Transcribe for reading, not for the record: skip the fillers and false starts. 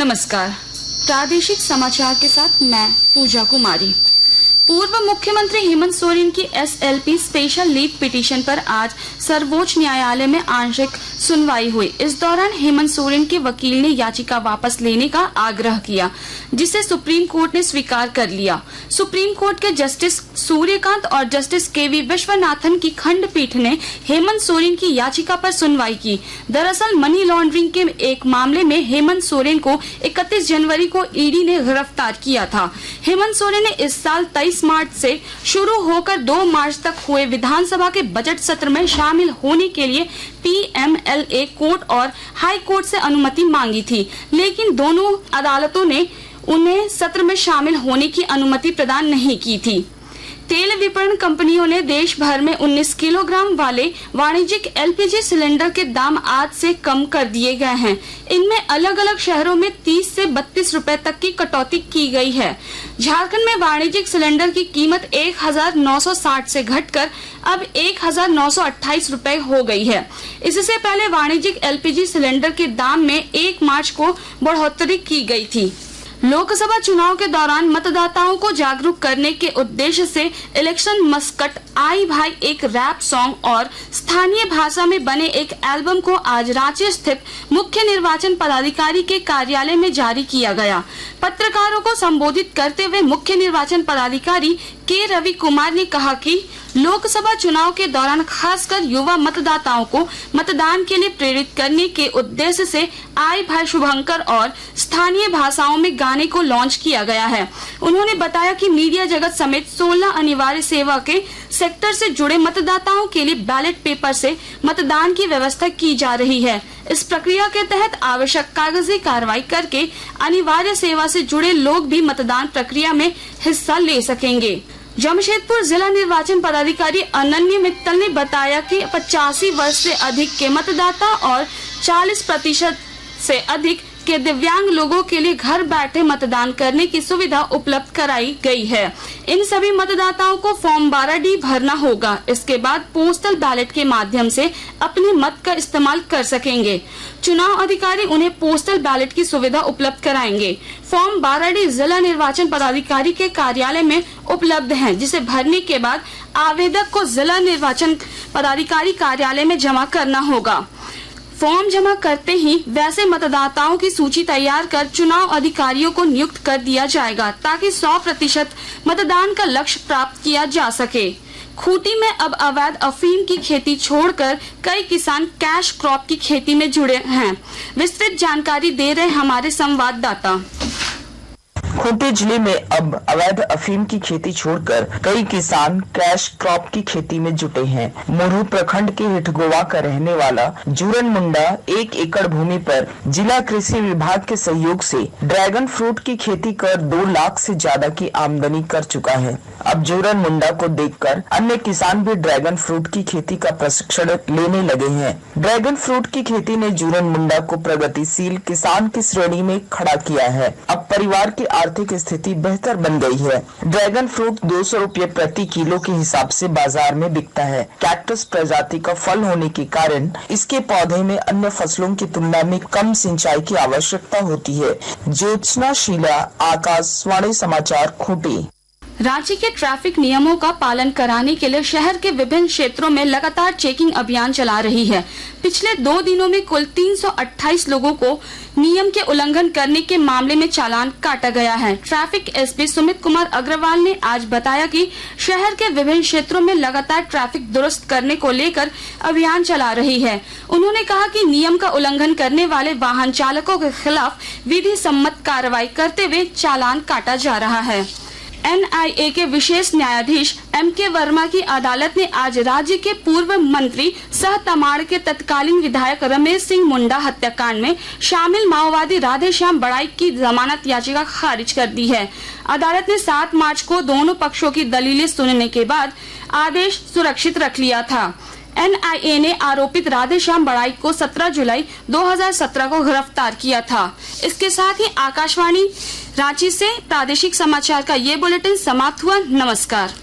नमस्कार। प्रादेशिक समाचार के साथ मैं पूजा कुमारी। पूर्व मुख्यमंत्री हेमंत सोरेन की एसएलपी स्पेशल लीव पिटीशन पर आज सर्वोच्च न्यायालय में आंशिक सुनवाई हुई। इस दौरान हेमंत सोरेन के वकील ने याचिका वापस लेने का आग्रह किया, जिसे सुप्रीम कोर्ट ने स्वीकार कर लिया। सुप्रीम कोर्ट के जस्टिस सूर्यकांत और जस्टिस केवी विश्वनाथन की खंडपीठ ने हेमंत सोरेन की याचिका पर सुनवाई की। दरअसल मनी लॉन्ड्रिंग के एक मामले में हेमंत सोरेन को 31 जनवरी को ईडी ने गिरफ्तार किया था। हेमंत सोरेन ने इस साल 23 मार्च से शुरू होकर 2 मार्च तक हुए विधानसभा के बजट सत्र में शामिल होने के लिए पीएमएलए कोर्ट और हाई कोर्ट से अनुमति मांगी थी, लेकिन दोनों अदालतों ने उन्हें सत्र में शामिल होने की अनुमति प्रदान नहीं की थी। तेल विपणन कंपनियों ने देश भर में 19 किलोग्राम वाले वाणिज्यिक एलपीजी सिलेंडर के दाम आज से कम कर दिए गए हैं। इनमें अलग अलग शहरों में 30 से 32 रुपए तक की कटौती की गई है। झारखंड में वाणिज्यिक सिलेंडर की कीमत 1960 से घटकर अब 1928 रुपए हो गई है। इससे पहले वाणिज्यिक एलपीजी सिलेंडर के दाम में 1 मार्च को बढ़ोतरी की गई थी। लोकसभा चुनाव के दौरान मतदाताओं को जागरूक करने के उद्देश्य से इलेक्शन मस्कट आई भाई एक रैप सॉन्ग और स्थानीय भाषा में बने एक एल्बम को आज रांची स्थित मुख्य निर्वाचन पदाधिकारी के कार्यालय में जारी किया गया। पत्रकारों को संबोधित करते हुए मुख्य निर्वाचन पदाधिकारी के रवि कुमार ने कहा कि लोकसभा चुनाव के दौरान खासकर युवा मतदाताओं को मतदान के लिए प्रेरित करने के उद्देश्य से आई भाई शुभंकर और स्थानीय भाषाओं में गाने को लॉन्च किया गया है। उन्होंने बताया कि मीडिया जगत समेत 16 अनिवार्य सेवा के सेक्टर से जुड़े मतदाताओं के लिए बैलेट पेपर से मतदान की व्यवस्था की जा रही है। इस प्रक्रिया के तहत आवश्यक कागजी कार्रवाई करके अनिवार्य सेवा से जुड़े लोग भी मतदान प्रक्रिया में हिस्सा ले सकेंगे। जमशेदपुर जिला निर्वाचन पदाधिकारी अनन्य मित्तल ने बताया कि 85 वर्ष से अधिक के मतदाता और 40% से अधिक के दिव्यांग लोगों के लिए घर बैठे मतदान करने की सुविधा उपलब्ध कराई गई है। इन सभी मतदाताओं को फॉर्म 12D भरना होगा। इसके बाद पोस्टल बैलेट के माध्यम से अपने मत का इस्तेमाल कर सकेंगे। चुनाव अधिकारी उन्हें पोस्टल बैलेट की सुविधा उपलब्ध कराएंगे। फॉर्म 12D जिला निर्वाचन पदाधिकारी के कार्यालय में उपलब्ध है, जिसे भरने के बाद आवेदक को जिला निर्वाचन पदाधिकारी कार्यालय में जमा करना होगा। फॉर्म जमा करते ही वैसे मतदाताओं की सूची तैयार कर चुनाव अधिकारियों को नियुक्त कर दिया जाएगा, ताकि 100% मतदान का लक्ष्य प्राप्त किया जा सके। खूंटी में अब अवैध अफीम की खेती छोड़कर कई किसान कैश क्रॉप की खेती में जुड़े हैं। विस्तृत जानकारी दे रहे हमारे संवाददाता। खूंटी जिले में अब अवैध अफीम की खेती छोड़कर कई किसान कैश क्रॉप की खेती में जुटे हैं। मुरहू प्रखंड के हिटगोवा का रहने वाला जूरन मुंडा 1 एकड़ भूमि पर जिला कृषि विभाग के सहयोग से ड्रैगन फ्रूट की खेती कर 2 लाख से ज्यादा की आमदनी कर चुका है। अब जूरन मुंडा को देखकर अन्य किसान भी ड्रैगन फ्रूट की खेती का प्रशिक्षण लेने लगे हैं। ड्रैगन फ्रूट की खेती ने जूरन मुंडा को प्रगतिशील किसान की श्रेणी में खड़ा किया है। अब परिवार की आर्थिक स्थिति बेहतर बन गई है। ड्रैगन फ्रूट 200 रुपये प्रति किलो के हिसाब से बाजार में बिकता है। कैक्टस प्रजाति का फल होने के कारण इसके पौधे में अन्य फसलों की तुलना में कम सिंचाई की आवश्यकता होती है। ज्योत्सना शीला, आकाशवाणी समाचार, खूंटी। रांची के ट्रैफिक नियमों का पालन कराने के लिए शहर के विभिन्न क्षेत्रों में लगातार चेकिंग अभियान चला रही है। पिछले 2 दिनों में कुल 328 लोगों को नियम के उल्लंघन करने के मामले में चालान काटा गया है। ट्रैफिक एसपी सुमित कुमार अग्रवाल ने आज बताया कि शहर के विभिन्न क्षेत्रों में लगातार ट्रैफिक दुरुस्त करने को लेकर अभियान चला रही है। उन्होंने कहा कि नियम का उल्लंघन करने वाले वाहन चालकों के खिलाफ विधि सम्मत कार्रवाई करते हुए चालान काटा जा रहा है। एनआईए के विशेष न्यायाधीश एमके वर्मा की अदालत ने आज राज्य के पूर्व मंत्री सह तमाड़ के तत्कालीन विधायक रमेश सिंह मुंडा हत्याकांड में शामिल माओवादी राधेश्याम बड़ाई की जमानत याचिका खारिज कर दी है। अदालत ने 7 मार्च को दोनों पक्षों की दलीलें सुनने के बाद आदेश सुरक्षित रख लिया था। एनआईए ने आरोपित राधेश्याम बड़ाई को 17 जुलाई 2017 को गिरफ्तार किया था। इसके साथ ही आकाशवाणी रांची से प्रादेशिक समाचार का ये बुलेटिन समाप्त हुआ। नमस्कार।